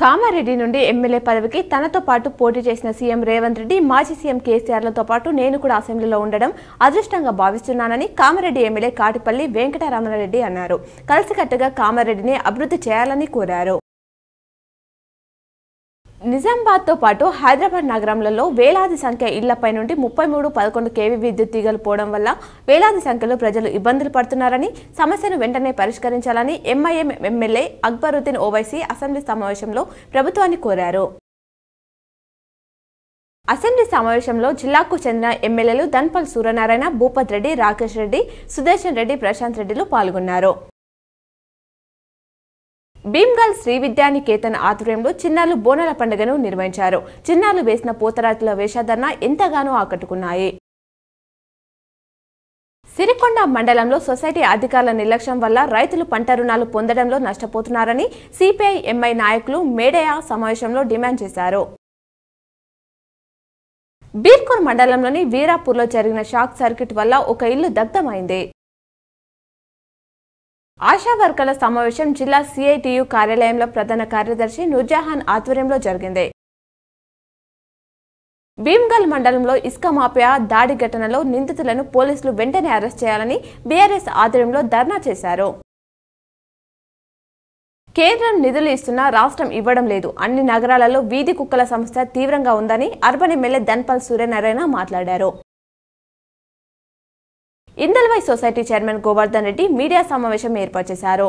కామారెడ్డి నుండి ఎమ్మెల్యే పదవికి తనతో పాటు పోటీ చేసిన సీఎం రేవంత్ రెడ్డి మాజీ సీఎం కేసీఆర్లతో పాటు నేను కూడా అసెంబ్లీలో ఉండడం అదృష్టంగా భావిస్తున్నానని కామారెడ్డి ఎమ్మెల్యే కాటిపల్లి వెంకటరమణారెడ్డి అన్నారు. కలిసికట్టుగా కామారెడ్డిని అభివృద్ధి చేయాలని కోరారు. నిజామాబాద్ తో పాటు హైదరాబాద్ నగరంలో వేలాది సంఖ్య ఇళ్లపై నుండి 33-11 kV విద్యుత్ తీగలు పోవడం వల్ల వేలాది సంఖ్యలో ప్రజలు ఇబ్బందులు పడుతున్నారని, సమస్యను వెంటనే పరిష్కరించాలని MIM MLA Akbaruddin Owaisi assembly సమావేశంలో ప్రభుత్వాన్ని కోరారు. అసెంబ్లీ సమావేశంలో జిల్లాకు చెందిన ఎమ్మెల్యేలు ధన్పల్ సూర్యనారాయణ, భూపత్ రెడ్డి, రాకేష్ రెడ్డి, సుదర్శన్ రెడ్డి, ప్రశాంత్ రెడ్డిలు పాల్గొన్నారు. భీమ్గల్ శ్రీ విద్యానికేతన్ ఆధ్వర్యంలో చిన్నారులు బోనాల పండుగను నిర్వహించారు. చిన్నారులు వేసిన పోతరాజుల వేషధారణ ఎంతగానో ఆకట్టుకున్నాయి. సిరికొండ మండలంలో సొసైటీ అధికారుల నిర్లక్ష్యం వల్ల రైతులు పంట రుణాలు పొందడంలో నష్టపోతున్నారని సిపిఐ ఎంఐ నాయకులు మేడయా సమావేశంలో డిమాండ్ చేశారు. బీర్కూర్ మండలంలోని వీరాపూర్లో జరిగిన షాక్ సర్క్యూట్ వల్ల ఒక ఇల్లు దగ్ధమైంది. ఆశా వర్కర్ల సమావేశం జిల్లా సిఐటియు కార్యాలయంలో ప్రధాన కార్యదర్శి నూర్జహాన్ ఆధ్వర్యంలో జరిగింది. భీమ్గల్ మండలంలో ఇసుక మాఫియా దాడి ఘటనలో నిందితులను పోలీసులు వెంటనే అరెస్ట్ చేయాలని బీఆర్ఎస్ ఆధ్వర్యంలో ధర్నా చేశారు. కేంద్రం నిధులు ఇస్తున్నా రాష్ట్రం ఇవ్వడం లేదు. అన్ని నగరాలలో వీధి కుక్కల సమస్య తీవ్రంగా ఉందని అర్బన్ ఎమ్మెల్యే ధన్పల్ సూర్యనారాయణ మాట్లాడారు. Indalwai society chairman Govardhan Reddy media సమావేశం ఏర్పాటు చేశారు.